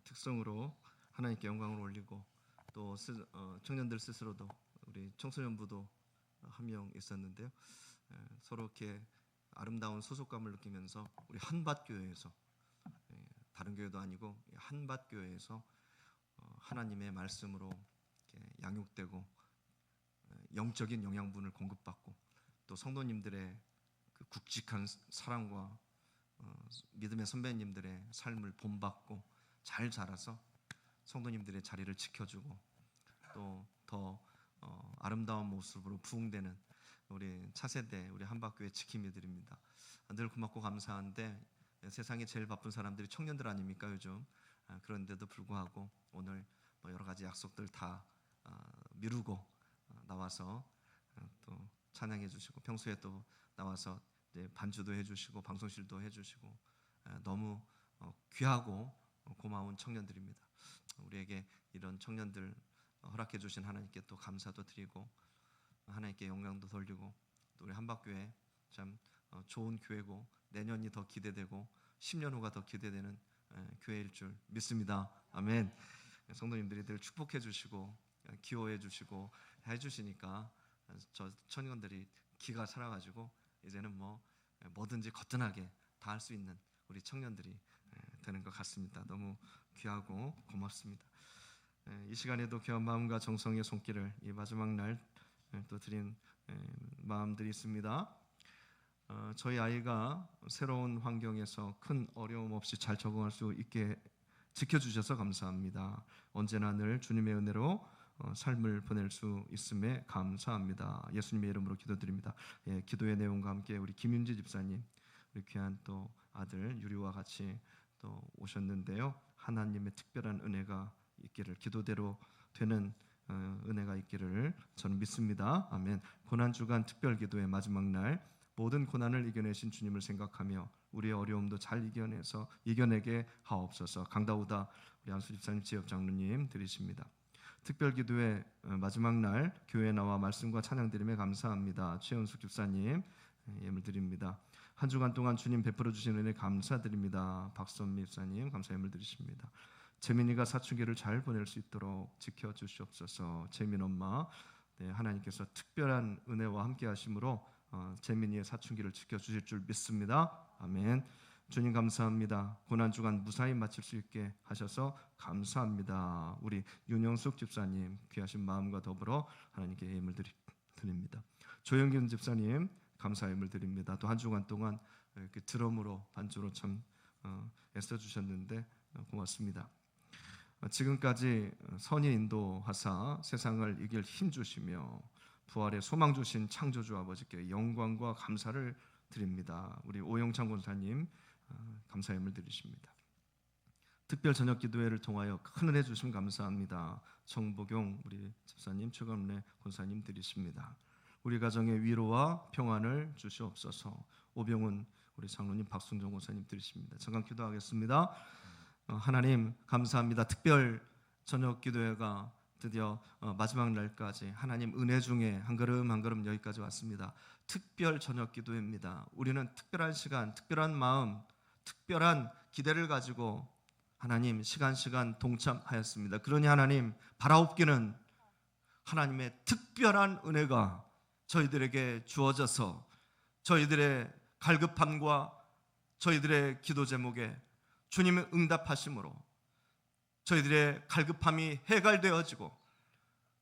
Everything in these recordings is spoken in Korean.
특성으로 하나님께 영광을 올리고 또 청년들 스스로도 우리 청소년부도 한 명 있었는데요. 서로 이렇게 아름다운 소속감을 느끼면서 우리 한밭교회에서 다른 교회도 아니고 한밭교회에서 하나님의 말씀으로 양육되고 영적인 영양분을 공급받고 또 성도님들의 그 굵직한 사랑과 믿음의 선배님들의 삶을 본받고 잘 자라서 성도님들의 자리를 지켜주고 또 더 아름다운 모습으로 부흥되는 우리 차세대 우리 한박교회 지킴이들입니다. 늘 고맙고 감사한데 세상에 제일 바쁜 사람들이 청년들 아닙니까 요즘. 그런데도 불구하고 오늘 여러 가지 약속들 다 미루고 나와서 또 찬양해 주시고 평소에 또 나와서 반주도 해주시고 방송실도 해주시고 너무 귀하고 고마운 청년들입니다. 우리에게 이런 청년들 허락해 주신 하나님께 또 감사도 드리고 하나님께 영광도 돌리고 또 우리 한박교회 참 좋은 교회고 내년이 더 기대되고 10년 후가 더 기대되는 교회일 줄 믿습니다. 아멘. 성도님들이 늘 축복해 주시고 기호해 주시고 해주시니까 저 청년들이 기가 살아가지고 이제는 뭐든지 거뜬하게 다 할 수 있는 우리 청년들이 되는 것 같습니다. 너무 귀하고 고맙습니다. 이 시간에도 귀한 마음과 정성의 손길을 이 마지막 날 또 드린 마음들이 있습니다. 저희 아이가 새로운 환경에서 큰 어려움 없이 잘 적응할 수 있게 지켜주셔서 감사합니다. 언제나 늘 주님의 은혜로 삶을 보낼 수 있음에 감사합니다. 예수님의 이름으로 기도드립니다. 기도의 내용과 함께 우리 김윤지 집사님, 우리 귀한 또 아들 유리와 같이 또 오셨는데요. 하나님의 특별한 은혜가 있기를, 기도대로 되는 은혜가 있기를 저는 믿습니다. 아멘. 고난주간 특별기도의 마지막 날 모든 고난을 이겨내신 주님을 생각하며 우리의 어려움도 잘 이겨내게 하옵소서. 강다우다 우리 안수 집사님, 지역 장로님 드리십니다. 특별기도의 마지막 날 교회에 나와 말씀과 찬양 드리며 감사합니다. 최은숙 집사님 예물 드립니다. 한 주간 동안 주님 베풀어 주신 은혜 감사드립니다. 박선미 집사님 감사 예물 드리십니다. 재민이가 사춘기를 잘 보낼 수 있도록 지켜주시옵소서. 재민 엄마 하나님께서 특별한 은혜와 함께 하심으로 재민이의 사춘기를 지켜주실 줄 믿습니다. 아멘. 주님 감사합니다. 고난주간 무사히 마칠 수 있게 하셔서 감사합니다. 우리 윤영숙 집사님 귀하신 마음과 더불어 하나님께 예물 드립니다. 조영균 집사님 감사 예물 드립니다. 또 한 주간 동안 이렇게 드럼으로 반주로 참 애써주셨는데 고맙습니다. 지금까지 선의 인도하사 세상을 이길 힘 주시며 부활의 소망 주신 창조주 아버지께 영광과 감사를 드립니다. 우리 오영창 권사님 감사 예물 드리십니다. 특별 저녁 기도회를 통하여 큰 은혜 주심 감사합니다. 정보경 우리 집사님, 최감래 권사님 드리십니다. 우리 가정의 위로와 평안을 주시옵소서. 오병훈 우리 장로님, 박순정 권사님 드리십니다. 잠깐 기도하겠습니다. 하나님 감사합니다. 특별 저녁 기도회가 드디어 마지막 날까지 하나님 은혜 중에 한 걸음 한 걸음 여기까지 왔습니다. 특별 저녁 기도회입니다. 우리는 특별한 시간, 특별한 마음, 특별한 기대를 가지고 하나님 시간 동참하였습니다. 그러니 하나님 바라옵기는 하나님의 특별한 은혜가 저희들에게 주어져서 저희들의 갈급함과 저희들의 기도 제목에 주님의 응답하심으로 저희들의 갈급함이 해갈되어지고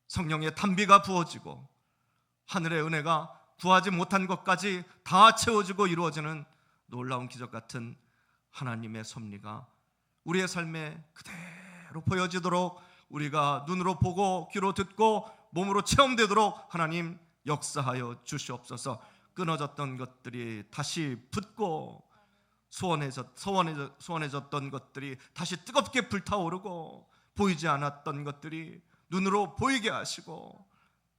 성령의 단비가 부어지고 하늘의 은혜가 구하지 못한 것까지 다 채워지고 이루어지는 놀라운 기적 같은 하나님의 섭리가 우리의 삶에 그대로 보여지도록 우리가 눈으로 보고 귀로 듣고 몸으로 체험되도록 하나님 역사하여 주시옵소서. 끊어졌던 것들이 다시 붙고 소원해졌던 것들이 다시 뜨겁게 불타오르고 보이지 않았던 것들이 눈으로 보이게 하시고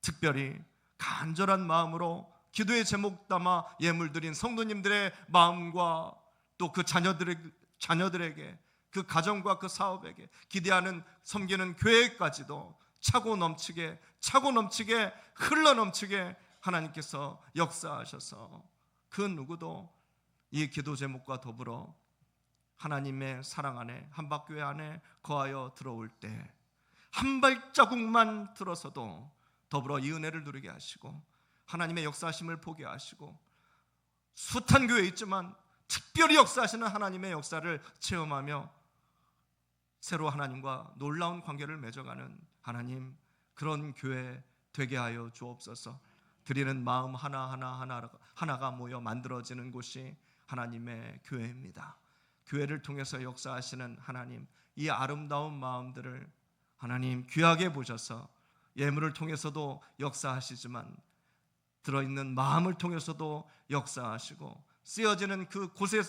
특별히 간절한 마음으로 기도의 제목 담아 예물 드린 성도님들의 마음과 또 그 자녀들에게 그 가정과 그 사업에게 기대하는 섬기는 교회까지도 차고 넘치게 흘러 넘치게 하나님께서 역사하셔서 그 누구도 이 기도 제목과 더불어 하나님의 사랑 안에, 한박교회 안에 거하여 들어올 때 한 발자국만 들어서도 더불어 이 은혜를 누리게 하시고 하나님의 역사하심을 보게 하시고 숱한 교회에 있지만 특별히 역사하시는 하나님의 역사를 체험하며 새로 하나님과 놀라운 관계를 맺어가는 하나님, 그런 교회 되게 하여 주옵소서. 드리는 마음 하나가 모여 만들어지는 곳이 하나님의 교회입니다. 교회를 통해서 역사하시는 하나님, 이 아름다운 마음들을 하나님 귀하게 보셔서 예물을 통해서도 역사하시지만 들어있는 마음을 통해서도 역사하시고 쓰여지는 그 곳에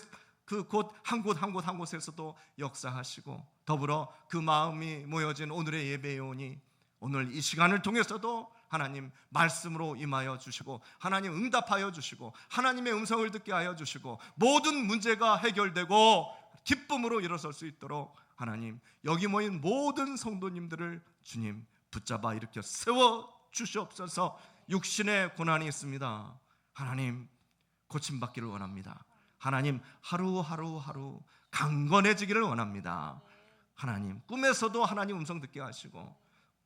그 곳 한 곳 한 곳 한 곳에서도 역사하시고 더불어 그 마음이 모여진 오늘의 예배에 오니 오늘 이 시간을 통해서도 하나님 말씀으로 임하여 주시고 하나님 응답하여 주시고 하나님의 음성을 듣게 하여 주시고 모든 문제가 해결되고 기쁨으로 일어설 수 있도록 하나님 여기 모인 모든 성도님들을 주님 붙잡아 일으켜 세워 주시옵소서. 육신의 고난이 있습니다. 하나님 고침받기를 원합니다. 하나님 하루 강건해지기를 원합니다. 하나님 꿈에서도 하나님 음성 듣게 하시고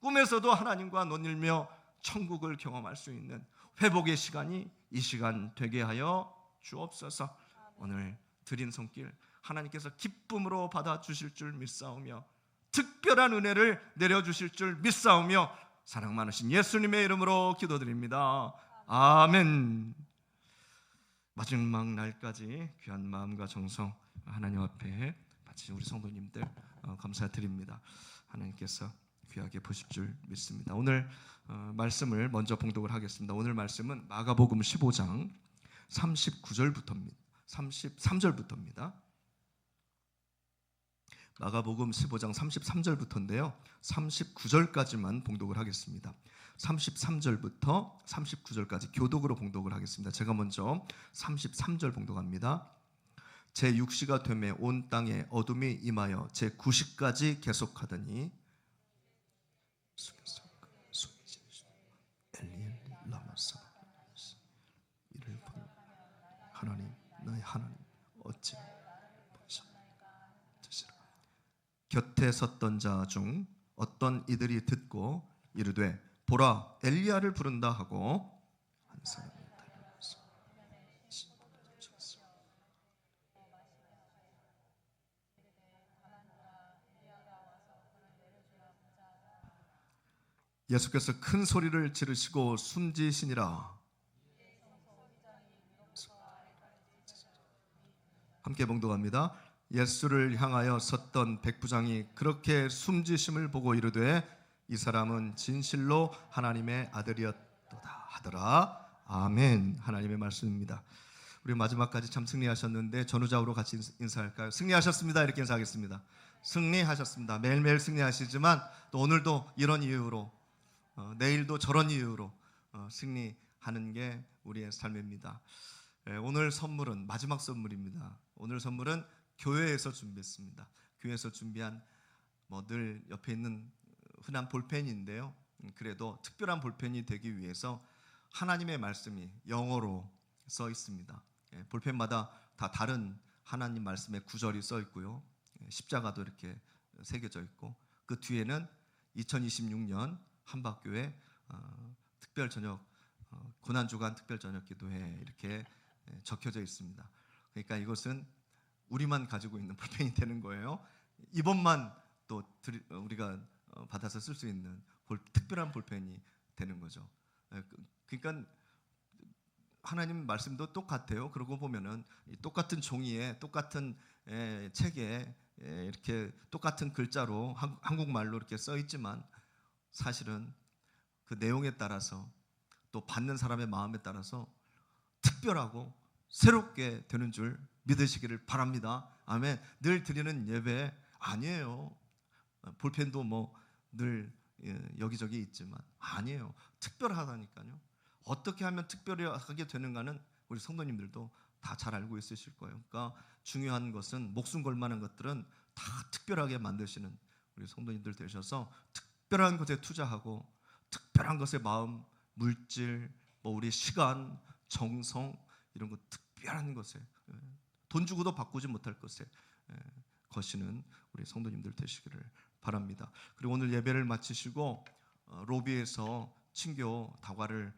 꿈에서도 하나님과 논일며 천국을 경험할 수 있는 회복의 시간이 이 시간 되게 하여 주옵소서. 오늘 드린 손길 하나님께서 기쁨으로 받아주실 줄 믿사오며 특별한 은혜를 내려주실 줄 믿사오며 사랑 많으신 예수님의 이름으로 기도드립니다. 아멘. 마지막 날까지 귀한 마음과 정성 하나님 앞에 바친 우리 성도님들 감사드립니다. 하나님께서 귀하게 보실 줄 믿습니다. 오늘 말씀을 먼저 봉독을 하겠습니다. 오늘 말씀은 마가복음 15장 39절부터입니다. 33절부터입니다. 마가복음 15장 33절부터인데요 39절까지만 봉독을 하겠습니다. 33절부터 39절까지 교독으로 봉독을 하겠습니다. 제가 먼저 33절 봉독합니다. 제6시가 되매 온 땅에 어둠이 임하여 제9시까지 계속하더니 이를 본 하나님 너희 하나님 어찌 보셨느냐. 곁에 섰던 자 중 어떤 이들이 듣고 이르되 보라 엘리야를 부른다 하고 한 사람이 달려가서 예수께서 큰 소리를 지르시고 숨지시니라. 함께 봉독합니다. 예수를 향하여 섰던 백부장이 그렇게 숨지심을 보고 이르되 이 사람은 진실로 하나님의 아들이었도다 하더라. 아멘. 하나님의 말씀입니다. 우리 마지막까지 참 승리하셨는데 전후좌우로 같이 인사할까요? 승리하셨습니다. 이렇게 인사하겠습니다. 승리하셨습니다. 매일매일 승리하시지만 또 오늘도 이런 이유로 내일도 저런 이유로 승리하는 게 우리의 삶입니다. 오늘 선물은 마지막 선물입니다. 오늘 선물은 교회에서 준비했습니다. 교회에서 준비한 늘 옆에 있는 흔한 볼펜인데요. 그래도 특별한 볼펜이 되기 위해서 하나님의 말씀이 영어로 써 있습니다. 볼펜마다 다 다른 하나님 말씀의 구절이 써 있고요. 십자가도 이렇게 새겨져 있고 그 뒤에는 2026년 한박교회 특별 저녁 고난주간 특별 저녁 기도회 이렇게 적혀져 있습니다. 그러니까 이것은 우리만 가지고 있는 볼펜이 되는 거예요. 이번만 또 우리가 받아서 쓸 수 있는 특별한 볼펜이 되는 거죠. 그러니까 하나님 말씀도 똑같아요. 그러고 보면은 똑같은 종이에 똑같은 책에 이렇게 똑같은 글자로 한국말로 이렇게 써 있지만 사실은 그 내용에 따라서 또 받는 사람의 마음에 따라서 특별하고 새롭게 되는 줄 믿으시기를 바랍니다. 아멘. 늘 드리는 예배 아니에요. 볼펜도 늘 여기저기 있지만 아니에요. 특별하다니까요. 어떻게 하면 특별하게 되는가는 우리 성도님들도 다 잘 알고 있으실 거예요. 그러니까 중요한 것은 목숨 걸 만한 것들은 다 특별하게 만드시는 우리 성도님들 되셔서 특별한 것에 투자하고 특별한 것에 마음, 물질, 우리 시간, 정성 이런 거 특별한 것에 돈 주고도 바꾸지 못할 것에 거시는 우리 성도님들 되시기를 바랍니다. 그리고 오늘 예배를 마치시고 로비에서 친교 다과를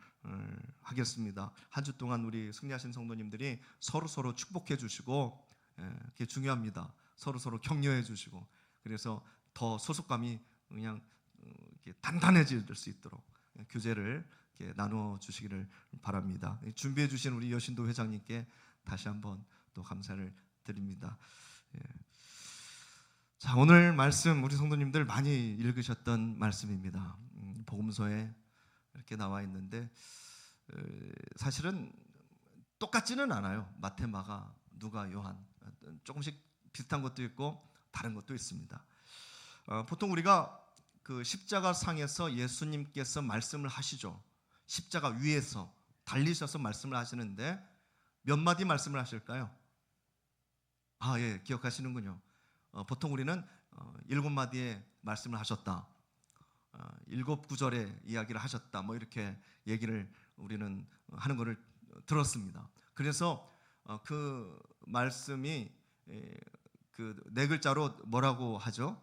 하겠습니다. 한 주 동안 우리 승리하신 성도님들이 서로 축복해 주시고, 그게 중요합니다. 서로 격려해 주시고, 그래서 더 소속감이 그냥 이렇게 단단해질 수 있도록 교제를 이렇게 나누어 주시기를 바랍니다. 준비해 주신 우리 여신도 회장님께 다시 한번 또 감사를 드립니다. 자, 오늘 말씀 우리 성도님들 많이 읽으셨던 말씀입니다. 복음서에 이렇게 나와 있는데 사실은 똑같지는 않아요. 마태, 마가, 누가, 요한 조금씩 비슷한 것도 있고 다른 것도 있습니다. 보통 우리가 그 십자가 상에서 예수님께서 말씀을 하시죠. 십자가 위에서 달리셔서 말씀을 하시는데 몇 마디 말씀을 하실까요? 예, 기억하시는군요. 보통 우리는 7마디의 말씀을 하셨다, 7구절의 이야기를 하셨다, 뭐 이렇게 얘기를 우리는 하는 것을 들었습니다. 그래서 그 말씀이 그 네 글자로 뭐라고 하죠?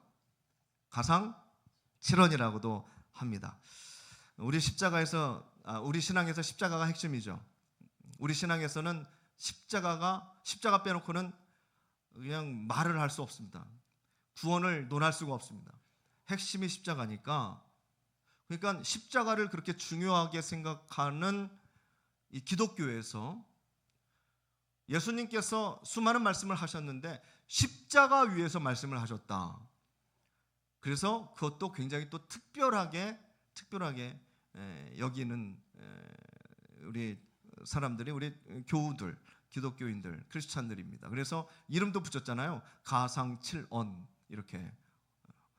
가상칠언이라고도 합니다. 우리 십자가에서 우리 신앙에서 십자가가 핵심이죠. 우리 신앙에서는 십자가 빼놓고는 그냥 말을 할 수 없습니다. 구원을 논할 수가 없습니다. 핵심이 십자가니까. 그러니까 십자가를 그렇게 중요하게 생각하는 이 기독교에서 예수님께서 수많은 말씀을 하셨는데 십자가 위에서 말씀을 하셨다. 그래서 그것도 굉장히 또 특별하게 여기는 우리 사람들이, 우리 교우들, 기독교인들, 크리스찬들입니다. 그래서 이름도 붙였잖아요. 가상칠언, 이렇게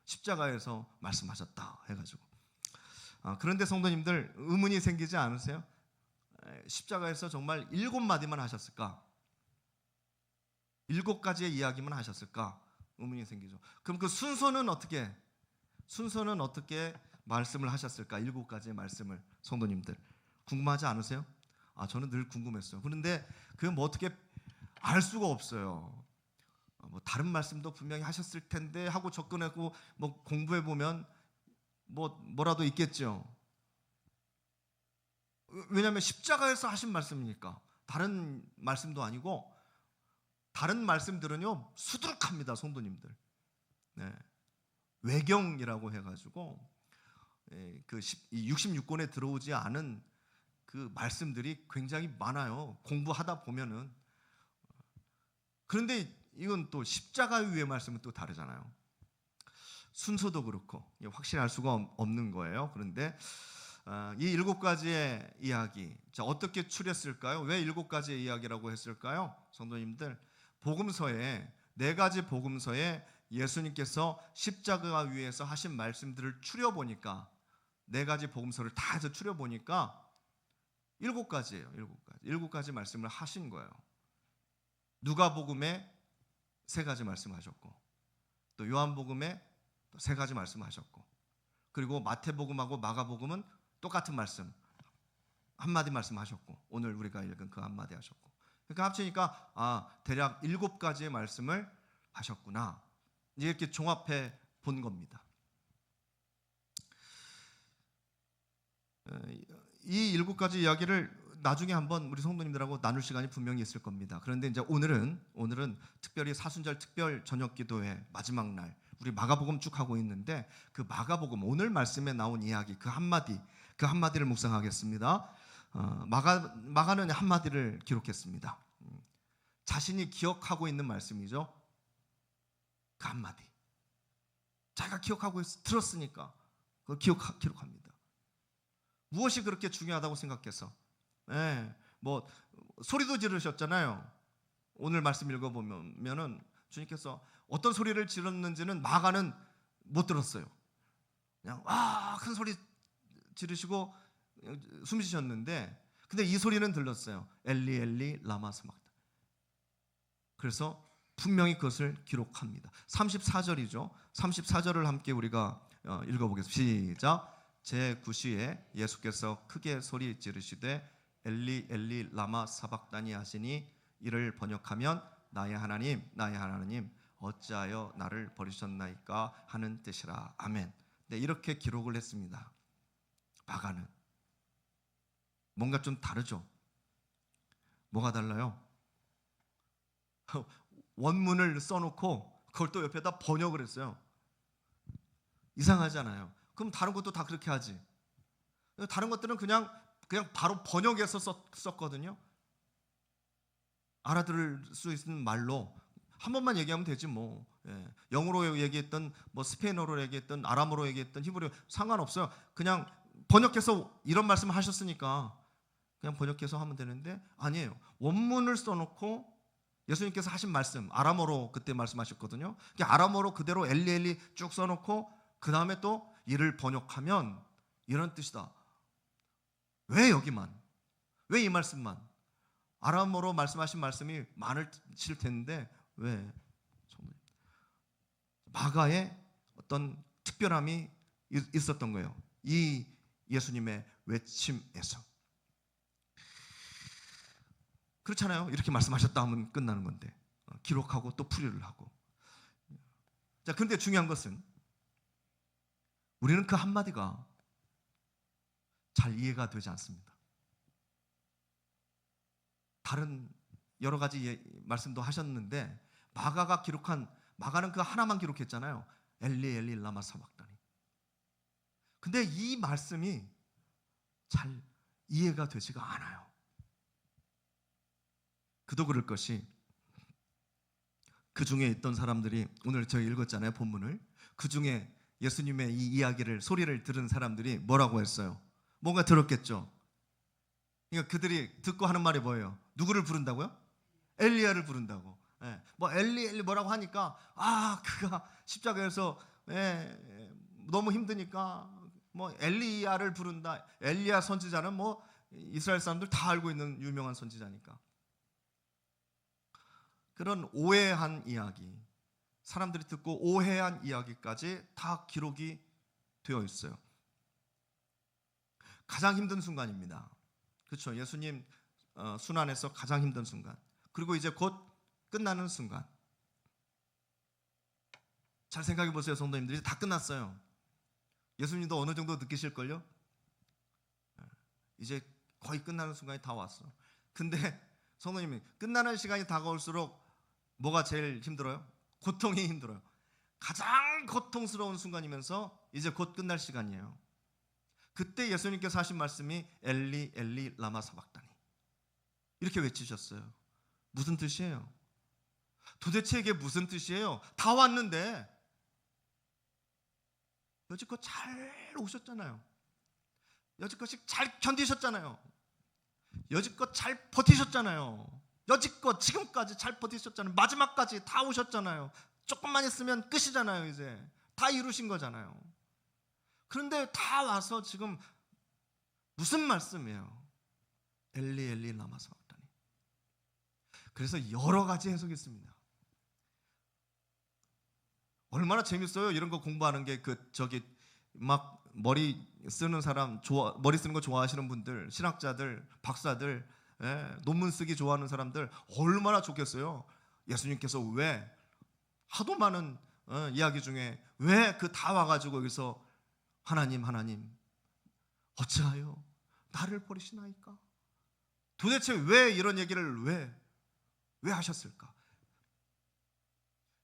십자가에서 말씀하셨다 해가지고. 그런데 성도님들 의문이 생기지 않으세요? 십자가에서 정말 7마디만 하셨을까? 7가지의 이야기만 하셨을까? 의문이 생기죠. 그럼 그 순서는 어떻게 말씀을 하셨을까? 7가지의 말씀을. 성도님들 궁금하지 않으세요? 저는 늘 궁금했어요. 그런데 그건 뭐 어떻게 알 수가 없어요. 뭐 다른 말씀도 분명히 하셨을 텐데 하고 접근하고 뭐 공부해 보면 뭐라도 있겠죠. 왜냐하면 십자가에서 하신 말씀이니까. 다른 말씀도 아니고, 다른 말씀들은요 수두룩합니다, 성도님들. 외경이라고 해가지고 그 66권에 들어오지 않은 그 말씀들이 굉장히 많아요. 공부하다 보면은. 그런데 이건 또 십자가 위의 말씀은 또 다르잖아요. 순서도 그렇고 확실히 알 수가 없는 거예요. 그런데 이 7가지의 이야기, 자, 어떻게 추렸을까요? 왜 7가지의 이야기라고 했을까요? 성도님들, 복음서에 4가지 복음서에 예수님께서 십자가 위에서 하신 말씀들을 추려보니까, 4가지 복음서를 다 해서 추려보니까 7가지예요. 7가지 말씀을 하신 거예요. 누가복음에 3가지 말씀하셨고, 또 요한복음에 또 3가지 말씀하셨고, 그리고 마태복음하고 마가복음은 똑같은 말씀 한마디 말씀하셨고, 오늘 우리가 읽은 그 한마디 하셨고, 그러니까 합치니까 대략 7가지의 말씀을 하셨구나, 이렇게 종합해 본 겁니다. 이 7가지 이야기를 나중에 한번 우리 성도님들하고 나눌 시간이 분명히 있을 겁니다. 그런데 이제 오늘은 특별히 사순절 특별 저녁 기도회 마지막 날 우리 마가복음 쭉 하고 있는데, 그 마가복음 오늘 말씀에 나온 이야기 그 한마디를 묵상하겠습니다. 마가는 한마디를 기록했습니다. 자신이 기억하고 있는 말씀이죠. 그 한마디. 자기가 기억하고 들었으니까 그걸 기록합니다. 무엇이 그렇게 중요하다고 생각해서? 뭐 소리도 지르셨잖아요. 오늘 말씀 읽어보면은 주님께서 어떤 소리를 지르는지는 마가는 못 들었어요. 그냥 큰 소리 지르시고 숨 쉬셨는데, 근데 이 소리는 들렸어요. 엘리 엘리 라마 사박다니. 그래서 분명히 그것을 기록합니다. 34절이죠. 34절을 함께 우리가 읽어보겠습니다. 시작. 제9시에 예수께서 크게 소리 지르시되 엘리 엘리 라마 사박다니 하시니, 이를 번역하면 나의 하나님 나의 하나님 어찌하여 나를 버리셨나이까 하는 뜻이라. 아멘. 네, 이렇게 기록을 했습니다. 마가는 뭔가 좀 다르죠. 뭐가 달라요? 원문을 써놓고 그걸 또 옆에다 번역을 했어요. 이상하잖아요. 그럼 다른 것도 다 그렇게 하지. 다른 것들은 그냥 바로 번역해서 썼거든요. 알아들을 수 있는 말로 한 번만 얘기하면 되지 뭐. 영어로 얘기했던 뭐 스페인어로 얘기했던 아람어로 얘기했던 히브리어 상관없어요. 그냥 번역해서 이런 말씀을 하셨으니까 그냥 번역해서 하면 되는데 아니에요. 원문을 써놓고 예수님께서 하신 말씀 아람어로 그때 말씀하셨거든요. 아람어로 그대로 엘리 엘리 쭉 써놓고 그 다음에 또 이를 번역하면 이런 뜻이다. 왜 여기만? 왜 이 말씀만? 아람어로 말씀하신 말씀이 많으실 텐데 왜? 마가에 어떤 특별함이 있었던 거예요. 이 예수님의 외침에서. 그렇잖아요. 이렇게 말씀하셨다 하면 끝나는 건데 기록하고 또 풀이를 하고. 자, 그런데 중요한 것은 우리는 그 한마디가 잘 이해가 되지 않습니다. 다른 여러 가지 말씀도 하셨는데 마가는 그 하나만 기록했잖아요. 엘리 엘리 라마 사박다니. 근데 이 말씀이 잘 이해가 되지가 않아요. 그도 그럴 것이 그 중에 있던 사람들이 오늘 저희 읽었잖아요. 본문을. 그 중에 예수님의 이 이야기를 소리를 들은 사람들이 뭐라고 했어요? 뭔가 들었겠죠. 그러니까 그들이 듣고 하는 말이 뭐예요? 누구를 부른다고요? 엘리야를 부른다고. 뭐 엘리 뭐라고 하니까 그가 십자가에서 너무 힘드니까 뭐 엘리야를 부른다. 엘리야 선지자는 뭐 이스라엘 사람들 다 알고 있는 유명한 선지자니까. 그런 오해한 이야기, 사람들이 듣고 오해한 이야기까지 다 기록이 되어 있어요. 가장 힘든 순간입니다. 그렇죠. 예수님 순환에서 가장 힘든 순간. 그리고 이제 곧 끝나는 순간. 잘 생각해 보세요, 성도님들. 이제 다 끝났어요. 예수님도 어느 정도 느끼실걸요? 이제 거의 끝나는 순간이 다 왔어. 근데 성도님이 끝나는 시간이 다가올수록 뭐가 제일 힘들어요? 고통이 힘들어요. 가장 고통스러운 순간이면서 이제 곧 끝날 시간이에요. 그때 예수님께서 하신 말씀이 엘리 엘리 라마 사박다니 이렇게 외치셨어요. 무슨 뜻이에요? 도대체 이게 무슨 뜻이에요? 다 왔는데 여지껏 잘 오셨잖아요. 여지껏 잘 견디셨잖아요. 여지껏 잘 버티셨잖아요. 여지껏 지금까지 잘 버티셨잖아요. 마지막까지 다 오셨잖아요. 조금만 있으면 끝이잖아요. 이제 다 이루신 거잖아요. 그런데 다 와서 지금 무슨 말씀이에요? 엘리 엘리 라마 사박다니. 그래서 여러 가지 해석이 있습니다. 얼마나 재밌어요. 이런 거 공부하는 게 막 머리 쓰는 사람, 머리 쓰는 거 좋아하시는 분들, 신학자들, 박사들, 논문 쓰기 좋아하는 사람들 얼마나 좋겠어요. 예수님께서 왜 하도 많은 이야기 중에 왜 그 다 와가지고 여기서 하나님 어찌하여 나를 버리시나이까? 도대체 왜 이런 얘기를 왜 하셨을까?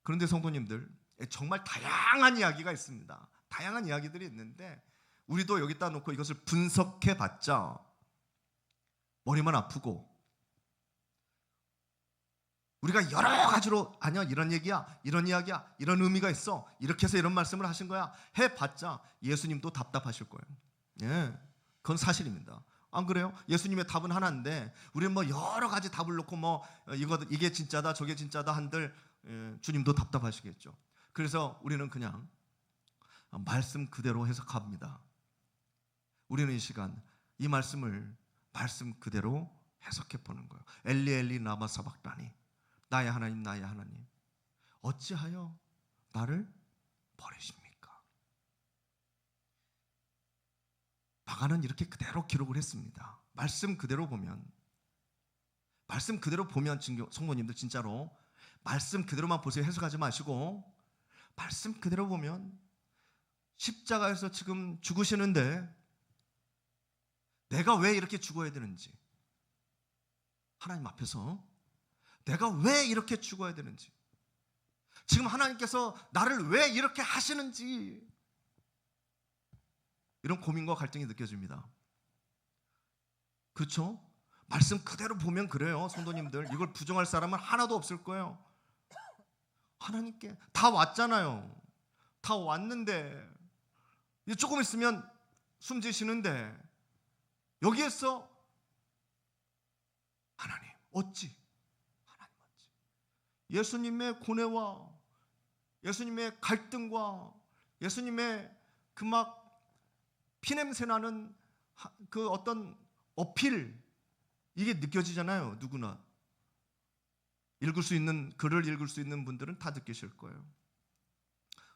그런데 성도님들 정말 다양한 이야기가 있습니다. 다양한 이야기들이 있는데 우리도 여기다 놓고 이것을 분석해 봤자 머리만 아프고 우리가 여러 가지로 아니야 이런 얘기야 이런 이야기야 이런 의미가 있어 이렇게 해서 이런 말씀을 하신 거야 해봤자 예수님도 답답하실 거예요. 그건 사실입니다. 안 그래요? 예수님의 답은 하나인데 우리는 뭐 여러 가지 답을 놓고 뭐 이게 진짜다 저게 진짜다 한들 주님도 답답하시겠죠. 그래서 우리는 그냥 말씀 그대로 해석합니다. 우리는 이 시간 이 말씀을 말씀 그대로 해석해 보는 거예요. 엘리 엘리 라마 사박다니 나의 하나님 나의 하나님 어찌하여 나를 버리십니까? 마가는 이렇게 그대로 기록을 했습니다. 말씀 그대로 보면 성모님들 진짜로 말씀 그대로만 보세요. 해석하지 마시고 말씀 그대로 보면 십자가에서 지금 죽으시는데 내가 왜 이렇게 죽어야 되는지, 하나님 앞에서 내가 왜 이렇게 죽어야 되는지, 지금 하나님께서 나를 왜 이렇게 하시는지, 이런 고민과 갈등이 느껴집니다. 그렇죠? 말씀 그대로 보면 그래요. 성도님들, 이걸 부정할 사람은 하나도 없을 거예요. 하나님께 다 왔잖아요. 다 왔는데 조금 있으면 숨지시는데 여기에서 하나님 어찌, 하나님 어찌, 예수님의 고뇌와 예수님의 갈등과 예수님의 그 막 피냄새 나는 그 어떤 어필, 이게 느껴지잖아요. 누구나 읽을 수 있는, 글을 읽을 수 있는 분들은 다 느끼실 거예요.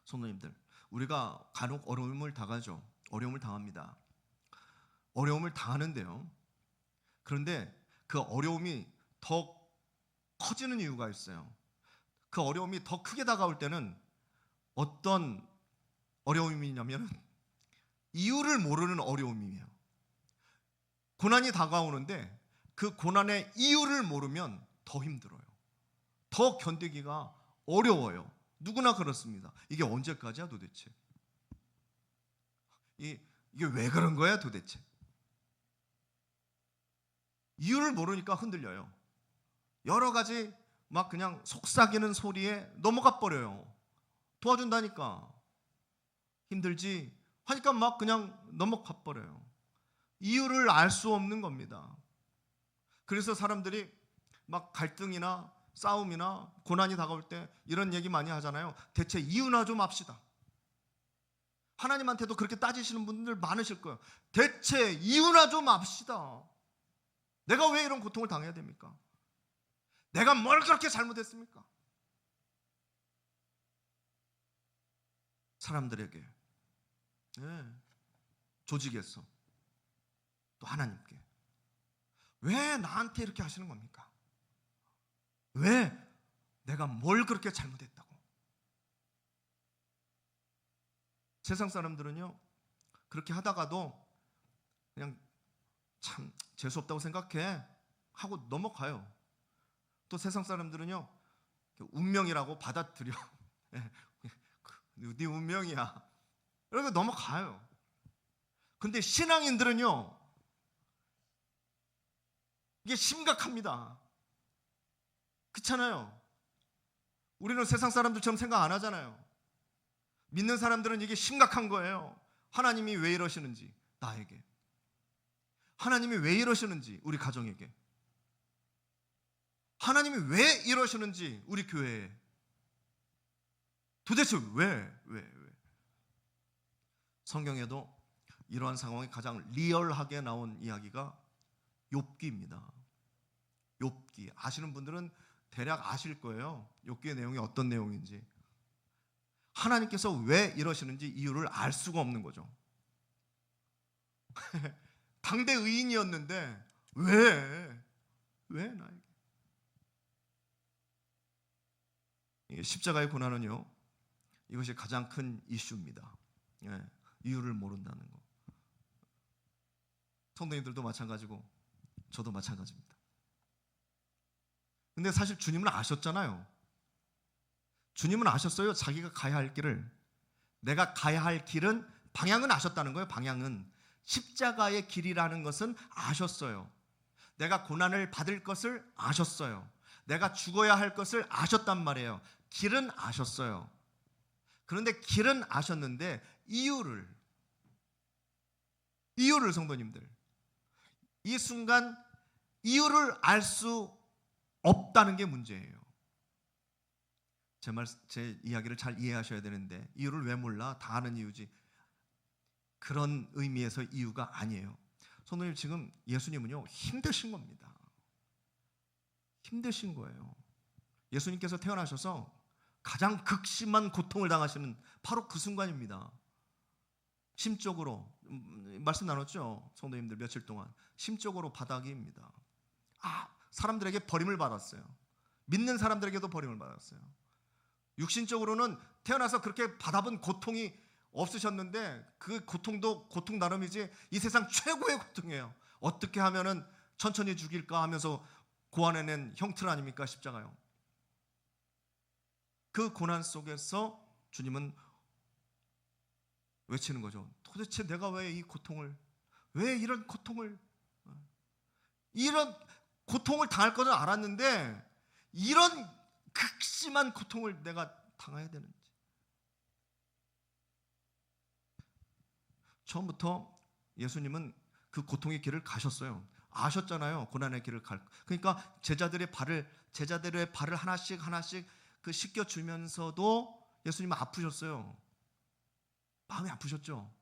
성도님들, 우리가 간혹 어려움을 당하죠. 어려움을 당합니다. 어려움을 당하는데요, 그런데 그 어려움이 더 커지는 이유가 있어요. 그 어려움이 더 크게 다가올 때는 어떤 어려움이냐면 이유를 모르는 어려움이에요. 고난이 다가오는데 그 고난의 이유를 모르면 더 힘들어요. 더 견디기가 어려워요. 누구나 그렇습니다. 이게 언제까지야 도대체? 이게 왜 그런 거야 도대체? 이유를 모르니까 흔들려요. 여러 가지 막 그냥 속삭이는 소리에 넘어가 버려요. 도와준다니까 힘들지 하니까 막 그냥 넘어가 버려요. 이유를 알 수 없는 겁니다. 그래서 사람들이 막 갈등이나 싸움이나 고난이 다가올 때 이런 얘기 많이 하잖아요. 대체 이유나 좀 합시다. 하나님한테도 그렇게 따지시는 분들 많으실 거예요. 대체 이유나 좀 합시다. 내가 왜 이런 고통을 당해야 됩니까? 내가 뭘 그렇게 잘못했습니까? 사람들에게, 조직에서, 또 하나님께 왜 나한테 이렇게 하시는 겁니까? 왜 내가 뭘 그렇게 잘못했다고? 세상 사람들은요, 그렇게 하다가도 그냥 참 재수없다고 생각해 하고 넘어가요. 또 세상 사람들은요, 운명이라고 받아들여. 네 운명이야, 이러고 넘어가요. 근데 신앙인들은요, 이게 심각합니다. 그렇잖아요. 우리는 세상 사람들처럼 생각 안 하잖아요. 믿는 사람들은 이게 심각한 거예요. 하나님이 왜 이러시는지 나에게, 하나님이 왜 이러시는지 우리 가정에게, 하나님이 왜 이러시는지 우리 교회에, 도대체 왜? 성경에도 이러한 상황이 가장 리얼하게 나온 이야기가 욥기입니다. 욥기 아시는 분들은 대략 아실 거예요. 욥기의 내용이 어떤 내용인지. 하나님께서 왜 이러시는지 이유를 알 수가 없는 거죠. 당대 의인이었는데 왜 나에게? 십자가의 고난은요, 이것이 가장 큰 이슈입니다. 이유를 모른다는 거. 성도님들도 마찬가지고 저도 마찬가지입니다. 근데 사실 주님은 아셨잖아요. 주님은 아셨어요. 자기가 가야 할 길을, 내가 가야 할 길은, 방향은 아셨다는 거예요. 방향은 십자가의 길이라는 것은 아셨어요. 내가 고난을 받을 것을 아셨어요. 내가 죽어야 할 것을 아셨단 말이에요. 길은 아셨어요. 그런데 길은 아셨는데 이유를 성도님들, 이 순간 이유를 알 수 없다는 게 문제예요. 제 이야기를 잘 이해하셔야 되는데, 이유를 왜 몰라? 다 아는 이유지. 그런 의미에서 이유가 아니에요. 성도님, 지금 예수님은요, 힘드신 겁니다. 힘드신 거예요. 예수님께서 태어나셔서 가장 극심한 고통을 당하시는 바로 그 순간입니다. 심적으로, 말씀 나눴죠? 성도님들 며칠 동안 심적으로 바닥입니다. 사람들에게 버림을 받았어요. 믿는 사람들에게도 버림을 받았어요. 육신적으로는 태어나서 그렇게 받아본 고통이 없으셨는데 그 고통도 고통 나름이지 이 세상 최고의 고통이에요. 어떻게 하면은 천천히 죽일까 하면서 고안해낸 형틀 아닙니까? 십자가요. 그 고난 속에서 주님은 외치는 거죠. 도대체 내가 왜 이 고통을, 왜 이런 고통을, 이런 고통을 당할 것을 알았는데 이런 극심한 고통을 내가 당해야 되는지. 처음부터 예수님은 그 고통의 길을 가셨어요. 아셨잖아요. 고난의 길을 갈. 그러니까 제자들의 발을 하나씩 하나씩 그 씻겨 주면서도 예수님은 아프셨어요. 마음이 아프셨죠.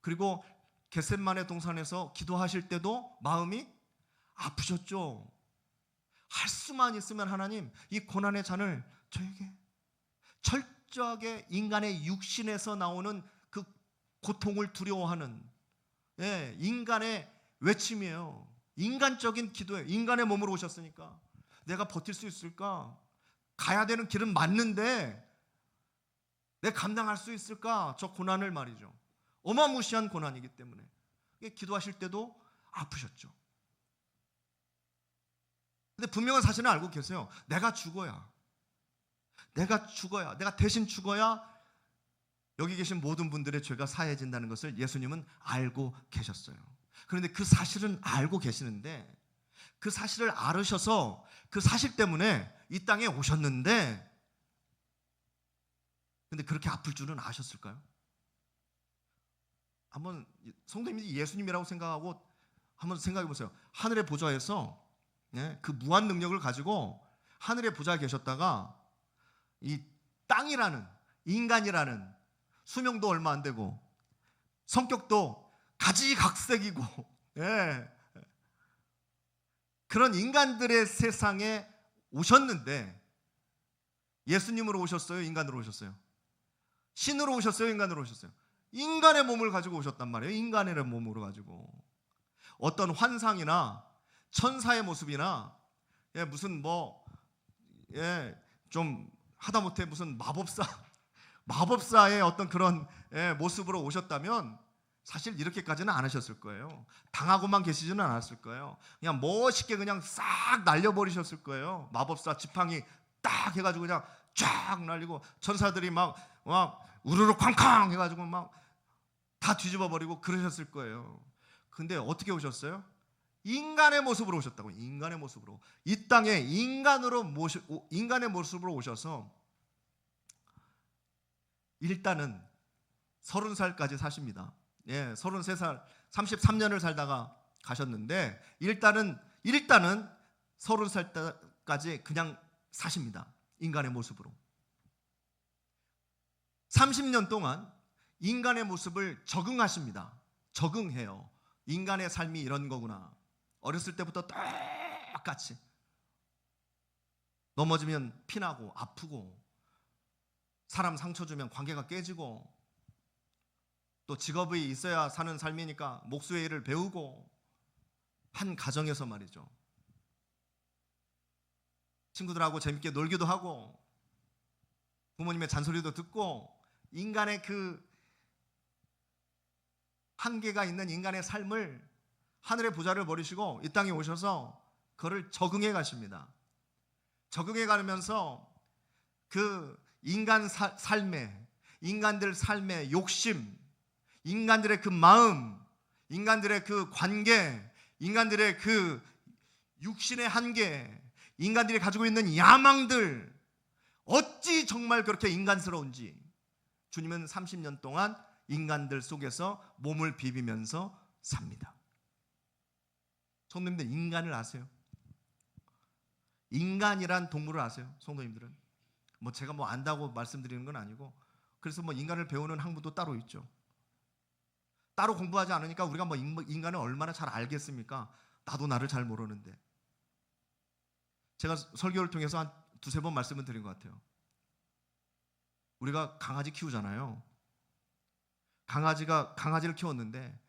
그리고 겟셋마네 동산에서 기도하실 때도 마음이 아프셨죠. 할 수만 있으면 하나님, 이 고난의 잔을 저에게, 철저하게 인간의 육신에서 나오는 그 고통을 두려워하는, 인간의 외침이에요. 인간적인 기도예요. 인간의 몸으로 오셨으니까 내가 버틸 수 있을까? 가야 되는 길은 맞는데 내가 감당할 수 있을까? 저 고난을 말이죠. 어마무시한 고난이기 때문에 기도하실 때도 아프셨죠. 근데 분명한 사실은 알고 계세요. 내가 대신 죽어야 여기 계신 모든 분들의 죄가 사해진다는 것을 예수님은 알고 계셨어요. 그런데 그 사실은 알고 계시는데 그 사실을 알으셔서 그 사실 때문에 이 땅에 오셨는데, 근데 그렇게 아플 줄은 아셨을까요? 한번 성도님이 예수님이라고 생각하고 한번 생각해 보세요. 하늘의 보좌에서 그 무한 능력을 가지고 하늘의 보좌에 계셨다가 이 땅이라는, 인간이라는, 수명도 얼마 안 되고 성격도 가지각색이고 그런 인간들의 세상에 오셨는데, 예수님으로 오셨어요? 인간으로 오셨어요? 신으로 오셨어요? 인간으로 오셨어요? 인간의 몸을 가지고 오셨단 말이에요. 인간의 몸으로 가지고. 어떤 환상이나 천사의 모습이나 무슨 좀 하다못해 무슨 마법사의 어떤 그런 모습으로 오셨다면 사실 이렇게까지는 안 하셨을 거예요. 당하고만 계시지는 않았을 거예요. 그냥 멋있게 그냥 싹 날려버리셨을 거예요. 마법사 지팡이 딱 해가지고 그냥 쫙 날리고 천사들이 막 우르르 쾅쾅 해가지고 막 다 뒤집어버리고 그러셨을 거예요. 근데 어떻게 오셨어요? 인간의 모습으로 오셨다고. 인간의 모습으로. 이 땅에 인간의 모습으로 오셔서 일단은 30살까지 사십니다. 33살, 33년을 살다가 가셨는데 일단은 30살까지 그냥 사십니다. 인간의 모습으로. 30년 동안 인간의 모습을 적응하십니다. 적응해요. 인간의 삶이 이런 거구나. 어렸을 때부터 똑같이 넘어지면 피나고 아프고, 사람 상처 주면 관계가 깨지고, 또 직업이 있어야 사는 삶이니까 목수의 일을 배우고, 한 가정에서 말이죠. 친구들하고 재밌게 놀기도 하고 부모님의 잔소리도 듣고, 인간의 그 한계가 있는 인간의 삶을 하늘의 보좌를 버리시고 이 땅에 오셔서 그거를 적응해 가십니다. 적응해 가면서 그 인간들 삶의 욕심, 인간들의 그 마음, 인간들의 그 관계, 인간들의 그 육신의 한계, 인간들이 가지고 있는 야망들, 어찌 정말 그렇게 인간스러운지 주님은 30년 동안 인간들 속에서 몸을 비비면서 삽니다. 성도님들, 인간을 아세요? 인간이란 동물을 아세요? 성도님들은 제가 안다고 말씀드리는 건 아니고, 그래서 인간을 배우는 학문도 따로 있죠. 따로 공부하지 않으니까 우리가 인간을 얼마나 잘 알겠습니까? 나도 나를 잘 모르는데. 제가 설교를 통해서 한 두세 번 말씀을 드린 것 같아요. 우리가 강아지 키우잖아요. 강아지를 키웠는데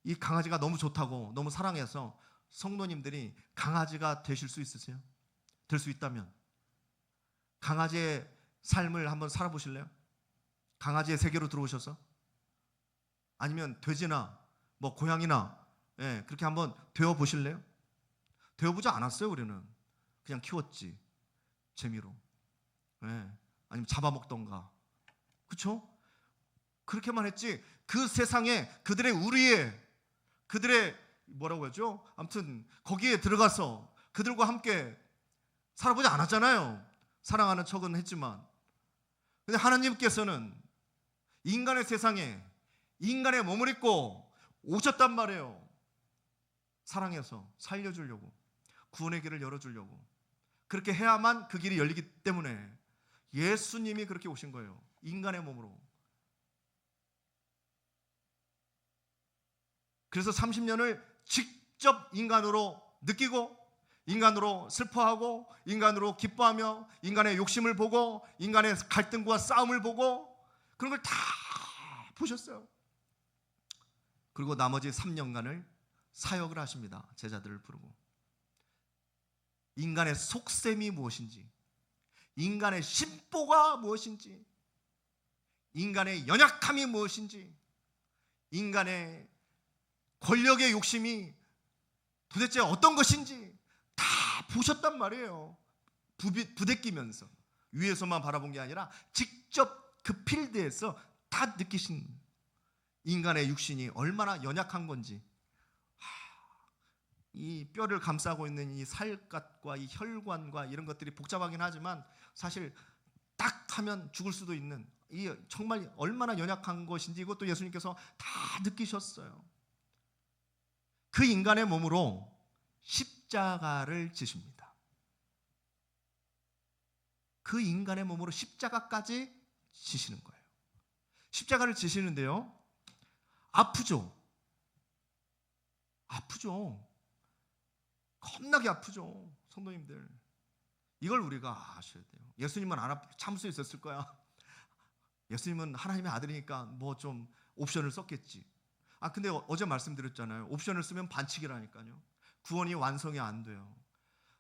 이 강아지가 너무 좋다고, 너무 사랑해서 성도님들이 강아지가 되실 수 있으세요? 될 수 있다면 강아지의 삶을 한번 살아보실래요? 강아지의 세계로 들어오셔서, 아니면 돼지나 뭐 고양이나 그렇게 한번 되어 보실래요? 되어보지 않았어요. 우리는 그냥 키웠지, 재미로. 아니면 잡아먹던가, 그렇죠? 그렇게만 했지 그 세상에 그들의 우리의, 그들의 뭐라고 하죠? 아무튼 거기에 들어가서 그들과 함께 살아보지 않았잖아요. 사랑하는 척은 했지만. 근데 하나님께서는 인간의 세상에 인간의 몸을 입고 오셨단 말이에요. 사랑해서 살려주려고, 구원의 길을 열어주려고. 그렇게 해야만 그 길이 열리기 때문에 예수님이 그렇게 오신 거예요. 인간의 몸으로. 그래서 30년을 직접 인간으로 느끼고, 인간으로 슬퍼하고, 인간으로 기뻐하며, 인간의 욕심을 보고, 인간의 갈등과 싸움을 보고, 그런 걸 다 보셨어요. 그리고 나머지 3년간을 사역을 하십니다. 제자들을 부르고. 인간의 속셈이 무엇인지, 인간의 심보가 무엇인지, 인간의 연약함이 무엇인지, 인간의 권력의 욕심이 도대체 어떤 것인지 다 보셨단 말이에요. 부대끼면서, 위에서만 바라본 게 아니라 직접 그 필드에서 다 느끼신, 인간의 육신이 얼마나 연약한 건지. 이 뼈를 감싸고 있는 이 살갗과 이 혈관과 이런 것들이 복잡하긴 하지만 사실 딱 하면 죽을 수도 있는, 이 정말 얼마나 연약한 것인지 이것도 예수님께서 다 느끼셨어요. 그 인간의 몸으로 십자가를 지십니다. 그 인간의 몸으로 십자가까지 지시는 거예요. 십자가를 지시는데요, 아프죠? 아프죠. 겁나게 아프죠. 성도님들, 이걸 우리가 아셔야 돼요. 예수님은 안 참을 수 있었을 거야. 예수님은 하나님의 아들이니까 뭐 좀 옵션을 썼겠지. 근데 어제 말씀드렸잖아요. 옵션을 쓰면 반칙이라니까요. 구원이 완성이 안 돼요.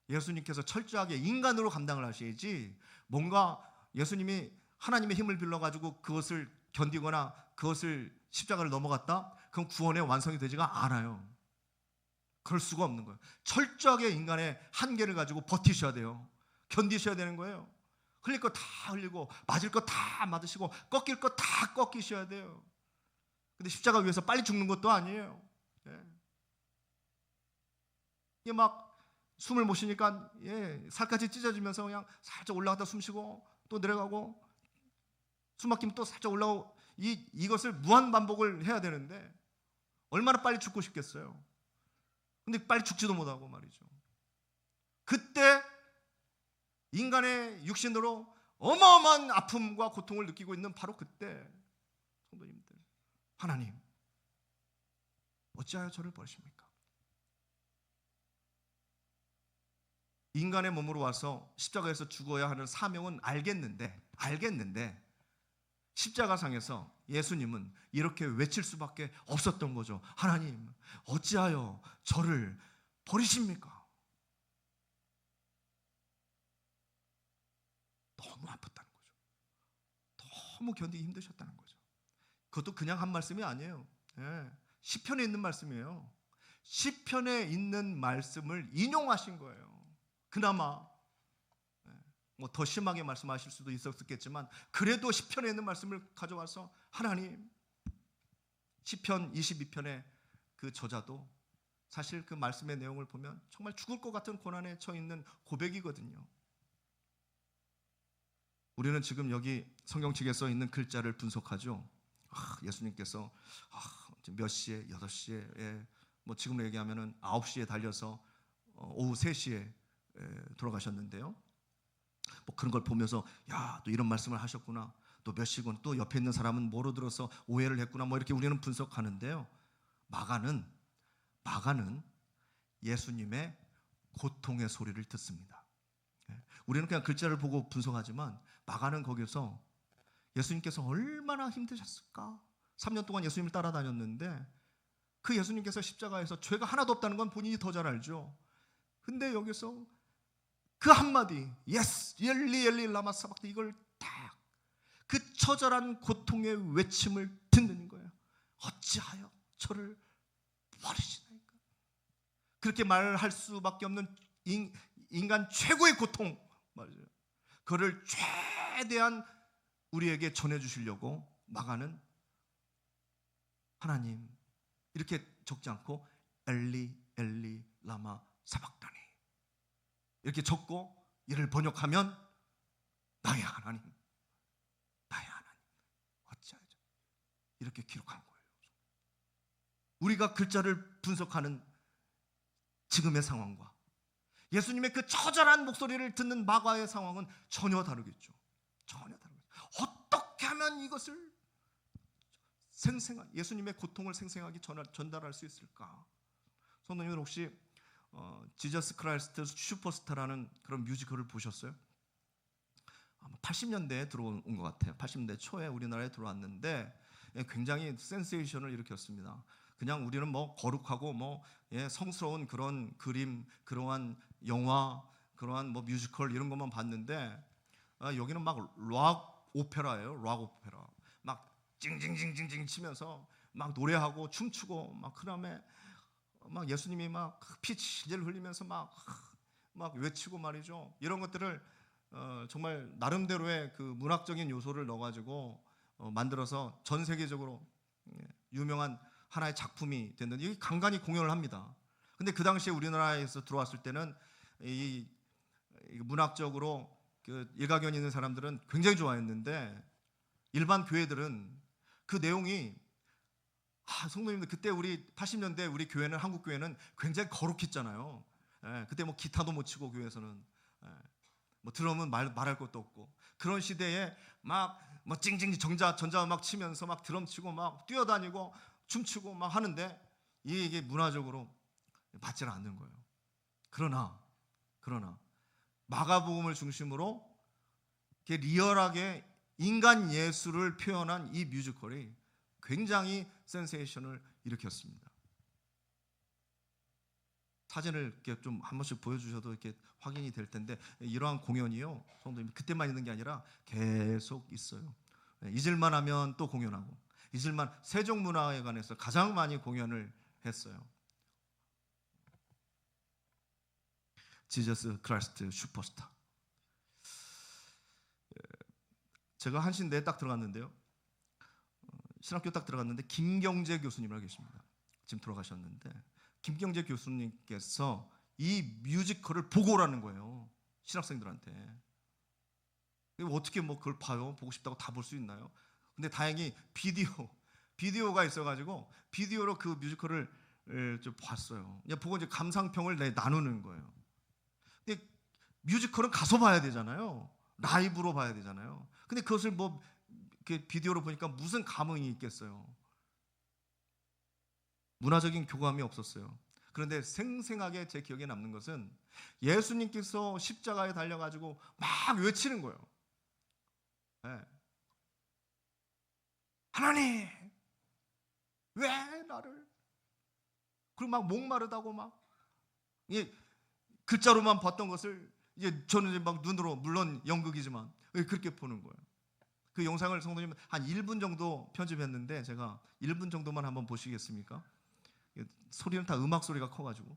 예수님께서 철저하게 인간으로 감당을 하셔야지, 뭔가 예수님이 하나님의 힘을 빌려가지고 그것을 견디거나 그것을 십자가를 넘어갔다? 그럼 구원의 완성이 되지가 않아요. 그럴 수가 없는 거예요. 철저하게 인간의 한계를 가지고 버티셔야 돼요. 견디셔야 되는 거예요. 흘릴 거 다 흘리고, 맞을 거 다 맞으시고, 꺾일 거 다 꺾이셔야 돼요. 근데 십자가 위에서 빨리 죽는 것도 아니에요. 이게 막 숨을 못 쉬니까 살까지 찢어지면서 그냥 살짝 올라갔다 숨 쉬고 또 내려가고, 숨 막히면 또 살짝 올라오고, 이것을 무한 반복을 해야 되는데 얼마나 빨리 죽고 싶겠어요. 근데 빨리 죽지도 못하고 말이죠. 그때 인간의 육신으로 어마어마한 아픔과 고통을 느끼고 있는 바로 그때, 성도님들, 하나님 어찌하여 저를 버리십니까? 인간의 몸으로 와서 십자가에서 죽어야 하는 사명은 알겠는데 십자가상에서 예수님은 이렇게 외칠 수밖에 없었던 거죠. 하나님 어찌하여 저를 버리십니까? 너무 아팠다는 거죠. 너무 견디기 힘드셨다는 거죠. 그것도 그냥 한 말씀이 아니에요. 시편에 있는 말씀이에요. 시편에 있는 말씀을 인용하신 거예요. 그나마 뭐 더 심하게 말씀하실 수도 있었겠지만 그래도 시편에 있는 말씀을 가져와서, 하나님, 시편 22편의 그 저자도 사실 그 말씀의 내용을 보면 정말 죽을 것 같은 고난에 처해 있는 고백이거든요. 우리는 지금 여기 성경책에 써 있는 글자를 분석하죠. 예수님께서 몇 시에, 8시에, 뭐 지금으로 얘기하면 9시에 달려서 오후 3시에 돌아가셨는데요. 뭐 그런 걸 보면서 또 이런 말씀을 하셨구나, 또 몇 시군, 또 옆에 있는 사람은 뭐로 들어서 오해를 했구나, 뭐 이렇게 우리는 분석하는데요. 마가는 예수님의 고통의 소리를 듣습니다. 우리는 그냥 글자를 보고 분석하지만 마가는 거기서 예수님께서 얼마나 힘드셨을까, 3년 동안 예수님을 따라다녔는데 그 예수님께서 십자가에서 죄가 하나도 없다는 건 본인이 더 잘 알죠. 근데 여기서 그 한마디 예스 엘리 엘리 라마 사박다, 이걸 딱 그 처절한 고통의 외침을 듣는 거예요. 어찌하여 저를 버리시나이까. 그렇게 말할 수밖에 없는 인간 최고의 고통, 맞아요. 그를 최대한 우리에게 전해주시려고 막아는 하나님, 이렇게 적지 않고 엘리 엘리 라마 사박다니 이렇게 적고 이를 번역하면 나의 하나님, 나의 하나님 어찌하죠, 이렇게 기록한 거예요. 우리가 글자를 분석하는 지금의 상황과 예수님의 그 처절한 목소리를 듣는 마가의 상황은 전혀 다르겠죠. 전혀 다르겠죠. 어떻게 하면 이것을 예수님의 고통을 생생하게 전달할 수 있을까? 성도님들 혹시 지저스 크라이스트 슈퍼스타라는 그런 뮤지컬을 보셨어요? 아마 80년대에 들어온 것 같아요. 80년대 초에 우리나라에 들어왔는데 굉장히 센세이션을 일으켰습니다. 그냥 우리는 뭐 거룩하고 성스러운 그런 그림, 그러한 영화, 그러한 뮤지컬 이런 것만 봤는데 여기는 막 락 오페라예요. 락 오페라. 막 징징징징징 치면서 막 노래하고 춤추고 막 그다음에 막 예수님이 막 피 질질 흘리면서 막 외치고 말이죠. 이런 것들을 정말 나름대로의 그 문학적인 요소를 넣어가지고 만들어서 전 세계적으로 유명한 하나의 작품이 됐는데 이게 간간히 공연을 합니다. 근데 그 당시에 우리나라에서 들어왔을 때는 이 문학적으로 그 일가견이 있는 사람들은 굉장히 좋아했는데 일반 교회들은 그 내용이 성도님들 그때 우리 80년대 우리 교회는, 한국 교회는 굉장히 거룩했잖아요. 그때 기타도 못 치고 교회에서는 드럼은 말할 것도 없고 그런 시대에 막 찡찡 전자음악 치면서 막 드럼 치고 막 뛰어다니고 춤추고 막 하는데 이게 문화적으로 맞지 않는 거예요. 그러나 마가복음을 중심으로 리얼하게 인간 예수를 표현한 이 뮤지컬이 굉장히 센세이션을 일으켰습니다. 사진을 이렇게 좀 한 번씩 보여주셔도 이렇게 확인이 될 텐데 이러한 공연이요, 성도님 그때만 있는 게 아니라 계속 있어요. 잊을만 하면 또 공연하고, 잊을만 세종문화회관에서 가장 많이 공연을 했어요. 지저스 크라이스트 슈퍼스타. 제가 한신대에 딱 들어갔는데요, 신학교 딱 들어갔는데 김경재 교수님이라고 계십니다. 지금 돌아가셨는데 김경재 교수님께서 이 뮤지컬을 보고 오라는 거예요, 신학생들한테. 어떻게 그걸 봐요? 보고 싶다고 다 볼 수 있나요? 근데 다행히 비디오가 있어가지고 비디오로 그 뮤지컬을 좀 봤어요. 보고 이제 감상평을 나누는 거예요. 근데 뮤지컬은 가서 봐야 되잖아요. 라이브로 봐야 되잖아요. 근데 그것을 비디오로 보니까 무슨 감흥이 있겠어요? 문화적인 교감이 없었어요. 그런데 생생하게 제 기억에 남는 것은 예수님께서 십자가에 달려가지고 막 외치는 거예요. 하나님, 왜 나를? 그리고 막 목마르다고 글자로만 봤던 것을 이제 저는 눈으로, 물론 연극이지만 그렇게 보는 거예요. 그 영상을 성도님 한 1분 정도 편집했는데 제가 1분 정도만 한번 보시겠습니까? 소리는 다 음악 소리가 커가지고.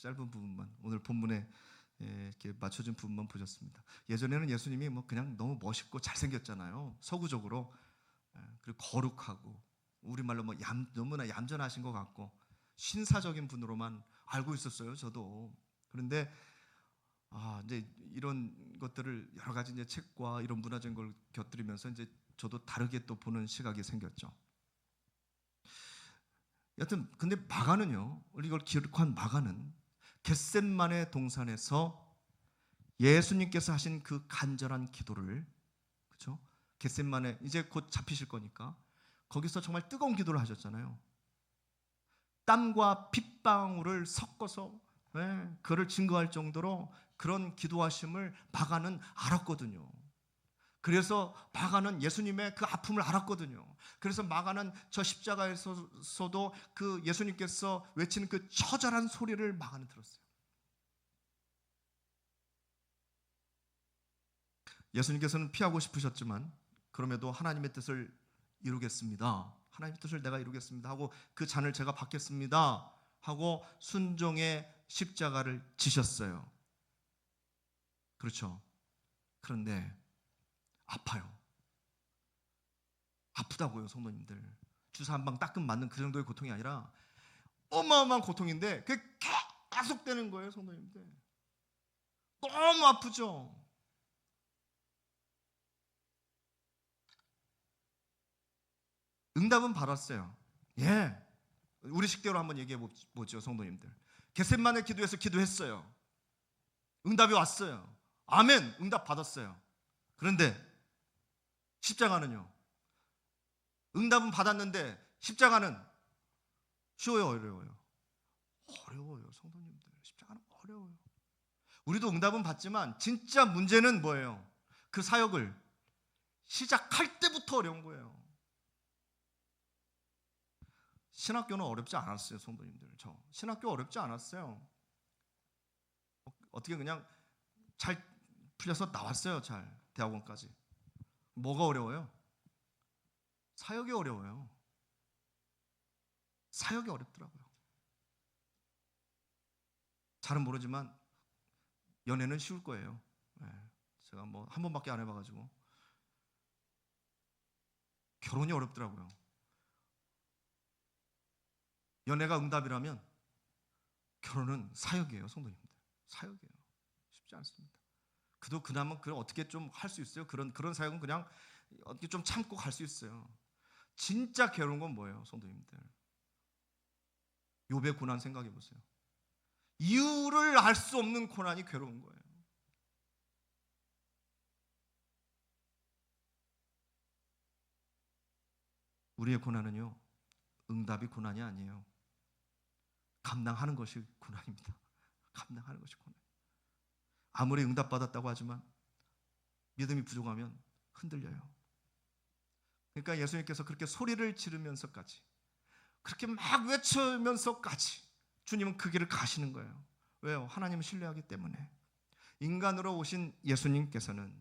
짧은 부분만 오늘 본문에 이렇게 맞춰진 부분만 보셨습니다. 예전에는 예수님이 뭐 그냥 너무 멋있고 잘생겼잖아요. 서구적으로. 그리고 거룩하고 우리말로 뭐 너무나 얌전하신 것 같고 신사적인 분으로만 알고 있었어요. 저도. 그런데 이제 이런 것들을 여러 가지 이제 책과 이런 문화적인 걸 곁들이면서 이제 저도 다르게 또 보는 시각이 생겼죠. 여튼 근데 마가는요, 이걸 기록한 마가는 겟셋만의 동산에서 예수님께서 하신 그 간절한 기도를, 그렇죠? 겟셋만에 이제 곧 잡히실 거니까 거기서 정말 뜨거운 기도를 하셨잖아요. 땀과 핏방울을 섞어서 그를 증거할 정도로 그런 기도하심을 마가는 알았거든요. 그래서 마가는 예수님의 그 아픔을 알았거든요. 그래서 마가는 저 십자가에서도 그 예수님께서 외치는 그 처절한 소리를 마가는 들었어요. 예수님께서는 피하고 싶으셨지만 그럼에도 하나님의 뜻을 이루겠습니다. 하나님의 뜻을 내가 이루겠습니다 하고 그 잔을 제가 받겠습니다 하고 순종의 십자가를 지셨어요. 그렇죠. 그런데 아파요. 아프다고요, 성도님들. 주사 한 방 따끔 맞는 그 정도의 고통이 아니라 어마어마한 고통인데 그게 계속되는 거예요, 성도님들. 너무 아프죠. 응답은 받았어요. 예, 우리 식대로 한번 얘기해 보죠, 성도님들. 겟셋만의 기도에서 기도했어요. 응답이 왔어요. 아멘, 응답 받았어요. 그런데 십자가는요, 응답은 받았는데 십자가는 쉬워요, 어려워요? 어려워요, 성도님들. 십자가는 어려워요. 우리도 응답은 받지만 진짜 문제는 뭐예요? 그 사역을 시작할 때부터 어려운 거예요. 신학교는 어렵지 않았어요, 성도님들. 저 신학교 어렵지 않았어요. 어떻게 그냥 잘 풀려서 나왔어요. 잘 대학원까지. 뭐가 어려워요? 사역이 어려워요. 사역이 어렵더라고요. 잘은 모르지만 연애는 쉬울 거예요. 제가 뭐 한 번밖에 안 해봐가지고 결혼이 어렵더라고요. 연애가 응답이라면 결혼은 사역이에요, 성도님들. 사역이에요. 쉽지 않습니다. 그도 그나마 그걸 어떻게 좀 할 수 있어요? 그런 사역은 그냥 어떻게 좀 참고 갈 수 있어요. 진짜 괴로운 건 뭐예요, 성도님들? 욥의 고난 생각해 보세요. 이유를 알 수 없는 고난이 괴로운 거예요. 우리의 고난은요, 응답이 고난이 아니에요. 감당하는 것이 고난입니다. 감당하는 것이 고난. 아무리 응답받았다고 하지만 믿음이 부족하면 흔들려요. 그러니까 예수님께서 그렇게 소리를 지르면서까지, 그렇게 막 외치면서까지 주님은 그 길을 가시는 거예요. 왜요? 하나님을 신뢰하기 때문에. 인간으로 오신 예수님께서는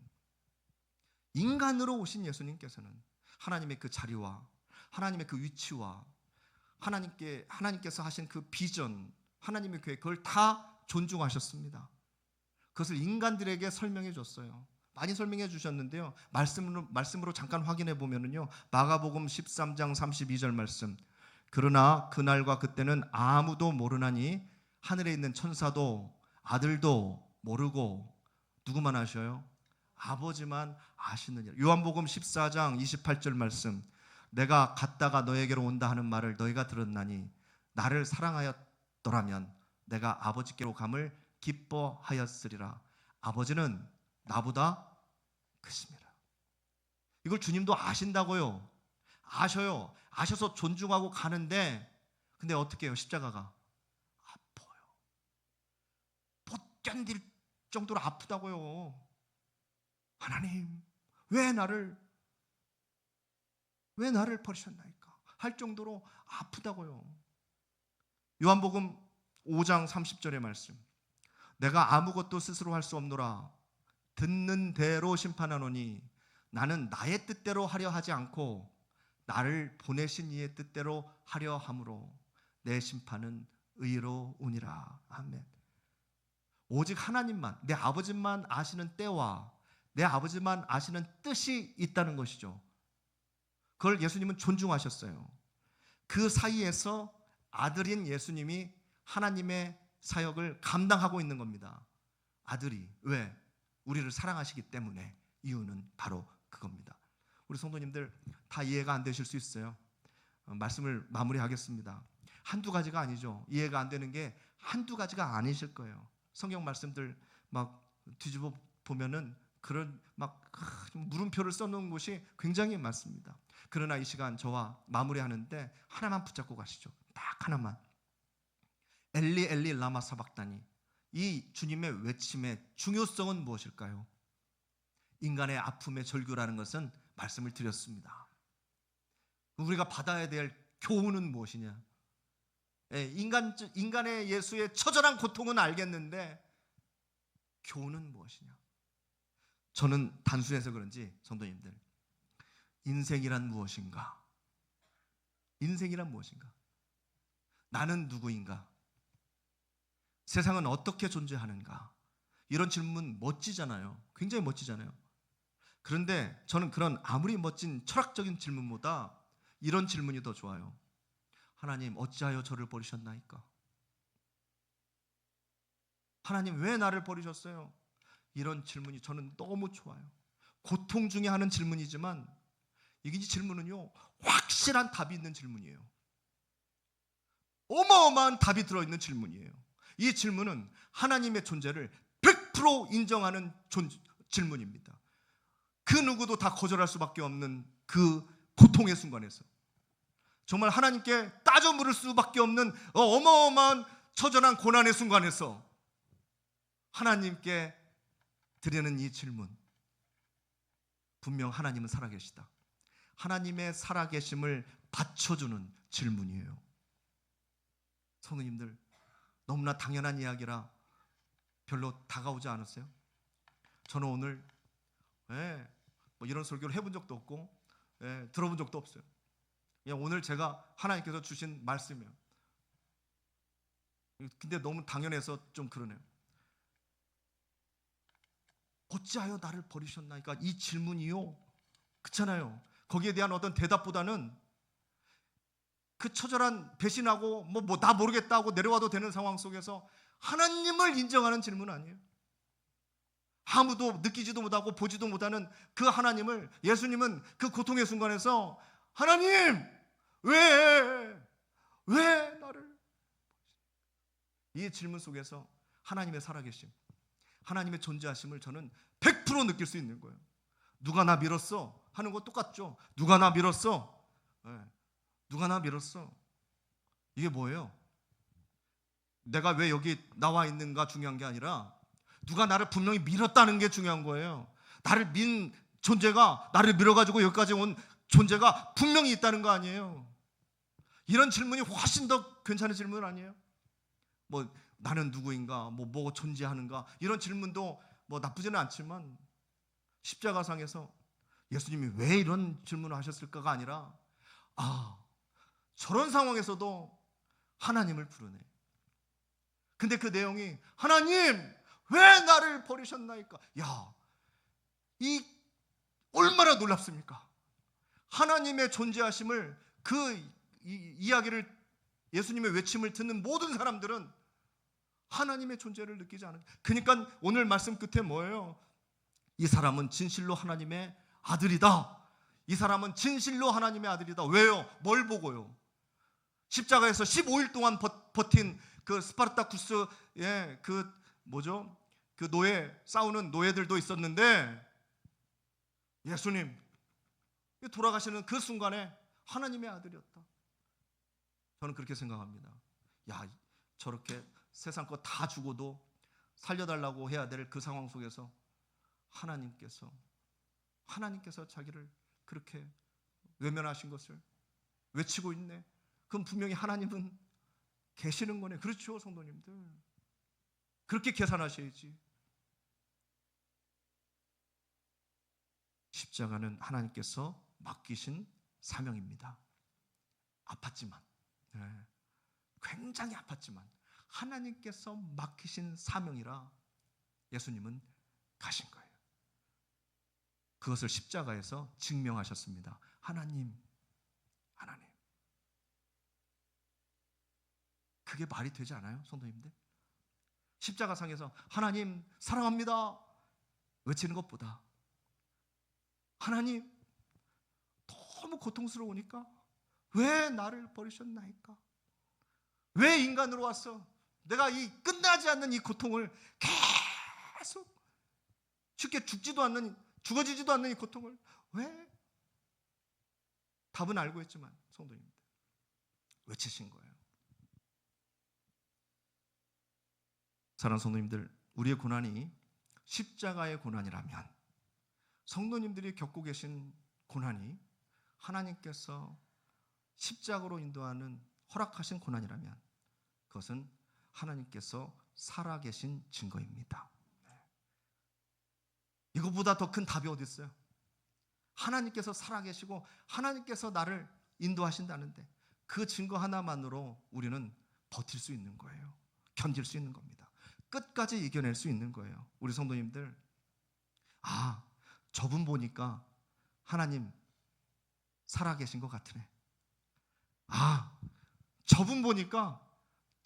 하나님의 그 자리와 하나님의 그 위치와 하나님께서 하신 그 비전, 하나님의 계획, 그걸 다 존중하셨습니다. 그것을 인간들에게 설명해 줬어요. 많이 설명해 주셨는데요, 말씀으로 잠깐 확인해 보면은요, 마가복음 13장 32절 말씀. 그러나 그날과 그때는 아무도 모르나니 하늘에 있는 천사도 아들도 모르고 누구만 아셔요? 아버지만 아시느니라. 요한복음 14장 28절 말씀. 내가 갔다가 너에게로 온다 하는 말을 너희가 들었나니 나를 사랑하였더라면 내가 아버지께로 감을 기뻐하였으리라. 아버지는 나보다 크십니다. 이걸 주님도 아신다고요. 아셔요. 아셔서 존중하고 가는데, 근데 어떻게 해요? 십자가가 아파요. 못 견딜 정도로 아프다고요. 하나님, 왜 나를 버리셨나이까 할 정도로 아프다고요. 요한복음 5장 30절의 말씀. 내가 아무것도 스스로 할 수 없노라. 듣는 대로 심판하노니 나는 나의 뜻대로 하려 하지 않고 나를 보내신 이의 뜻대로 하려 함으로 내 심판은 의로우니라. 아멘. 오직 하나님만, 내 아버지만 아시는 때와 내 아버지만 아시는 뜻이 있다는 것이죠. 그걸 예수님은 존중하셨어요. 그 사이에서 아들인 예수님이 하나님의 사역을 감당하고 있는 겁니다. 아들이. 왜? 우리를 사랑하시기 때문에. 이유는 바로 그겁니다. 우리 성도님들 다 이해가 안 되실 수 있어요. 말씀을 마무리하겠습니다. 한두 가지가 아니죠. 이해가 안 되는 게 한두 가지가 아니실 거예요. 성경 말씀들 막 뒤집어 보면은 그런 막 물음표를 써놓은 곳이 굉장히 많습니다. 그러나 이 시간 저와 마무리하는데 하나만 붙잡고 가시죠. 딱 하나만. 엘리 엘리 라마 사박다니. 이 주님의 외침의 중요성은 무엇일까요? 인간의 아픔의 절규라는 것은 말씀을 드렸습니다. 우리가 받아야 될 교훈은 무엇이냐? 인간의 예수의 처절한 고통은 알겠는데 교훈은 무엇이냐? 저는 단순해서 그런지 성도님들, 인생이란 무엇인가? 인생이란 무엇인가? 나는 누구인가? 세상은 어떻게 존재하는가? 이런 질문 멋지잖아요. 굉장히 멋지잖아요. 그런데 저는 그런 아무리 멋진 철학적인 질문보다 이런 질문이 더 좋아요. 하나님, 어찌하여 저를 버리셨나이까? 하나님, 왜 나를 버리셨어요? 이런 질문이 저는 너무 좋아요. 고통 중에 하는 질문이지만 이 질문은요, 확실한 답이 있는 질문이에요. 어마어마한 답이 들어있는 질문이에요. 이 질문은 하나님의 존재를 100% 인정하는 질문입니다. 그 누구도 다 거절할 수밖에 없는 그 고통의 순간에서 정말 하나님께 따져 물을 수밖에 없는 어마어마한 처절한 고난의 순간에서 하나님께 드리는 이 질문, 분명 하나님은 살아계시다. 하나님의 살아계심을 받쳐주는 질문이에요. 성도님들, 너무나 당연한 이야기라 별로 다가오지 않았어요? 저는 오늘 뭐 이런 설교를 해본 적도 없고 들어본 적도 없어요. 그냥 오늘 제가 하나님께서 주신 말씀이에요. 근데 너무 당연해서 좀 그러네요. 어찌하여 나를 버리셨나이까? 이 질문이요, 그렇잖아요. 거기에 대한 어떤 대답보다는 그 처절한 배신하고 나 모르겠다 하고 내려와도 되는 상황 속에서 하나님을 인정하는 질문 아니에요. 아무도 느끼지도 못하고 보지도 못하는 그 하나님을, 예수님은 그 고통의 순간에서 하나님, 왜 나를, 이 질문 속에서 하나님의 살아계심, 하나님의 존재하심을 저는 100% 느낄 수 있는 거예요. 누가 나 밀었어? 하는 거 똑같죠. 누가 나 밀었어? 누가 나 밀었어? 이게 뭐예요? 내가 왜 여기 나와 있는가 중요한 게 아니라 누가 나를 분명히 밀었다는 게 중요한 거예요. 나를 민 존재가, 나를 밀어가지고 여기까지 온 존재가 분명히 있다는 거 아니에요. 이런 질문이 훨씬 더 괜찮은 질문 아니에요? 나는 누구인가, 뭐 존재하는가, 이런 질문도 나쁘지는 않지만 십자가상에서 예수님이 왜 이런 질문을 하셨을까가 아니라 저런 상황에서도 하나님을 부르네. 근데 그 내용이 하나님, 왜 나를 버리셨나이까? 이 얼마나 놀랍습니까? 하나님의 존재하심을, 그 이야기를, 예수님의 외침을 듣는 모든 사람들은 하나님의 존재를 느끼지 않아요. 그러니까 오늘 말씀 끝에 뭐예요? 이 사람은 진실로 하나님의 아들이다. 이 사람은 진실로 하나님의 아들이다. 왜요? 뭘 보고요? 십자가에서 15일 동안 버틴 그 스파르타쿠스의 그 노예, 싸우는 노예들도 있었는데 예수님 돌아가시는 그 순간에 하나님의 아들이었다. 저는 그렇게 생각합니다. 저렇게 세상 거 다 주고도 살려달라고 해야 될 그 상황 속에서 하나님께서 자기를 그렇게 외면하신 것을 외치고 있네. 그럼 분명히 하나님은 계시는 거네. 그렇죠, 성도님들. 그렇게 계산하셔야지. 십자가는 하나님께서 맡기신 사명입니다. 아팠지만, 굉장히 아팠지만 하나님께서 맡기신 사명이라 예수님은 가신 거예요. 그것을 십자가에서 증명하셨습니다. 하나님. 그게 말이 되지 않아요, 성도님들? 십자가상에서 하나님 사랑합니다 외치는 것보다 하나님 너무 고통스러우니까 왜 나를 버리셨나이까? 왜 인간으로 왔어? 내가 이 끝나지 않는 이 고통을 계속 쉽게 죽어지지도 않는 이 고통을 왜? 답은 알고 있지만 성도님들 외치신 거예요. 사랑하는 성도님들, 우리의 고난이 십자가의 고난이라면, 성도님들이 겪고 계신 고난이 하나님께서 십자가로 인도하는 허락하신 고난이라면 그것은 하나님께서 살아계신 증거입니다. 이것보다 더 큰 답이 어디 있어요? 하나님께서 살아계시고 하나님께서 나를 인도하신다는데 그 증거 하나만으로 우리는 버틸 수 있는 거예요. 견딜 수 있는 겁니다. 끝까지 이겨낼 수 있는 거예요. 우리 성도님들, 저분 보니까 하나님 살아계신 것 같으네. 저분 보니까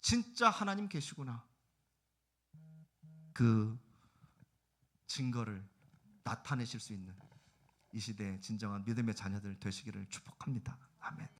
진짜 하나님 계시구나. 그 증거를 나타내실 수 있는 이 시대의 진정한 믿음의 자녀들 되시기를 축복합니다. 아멘.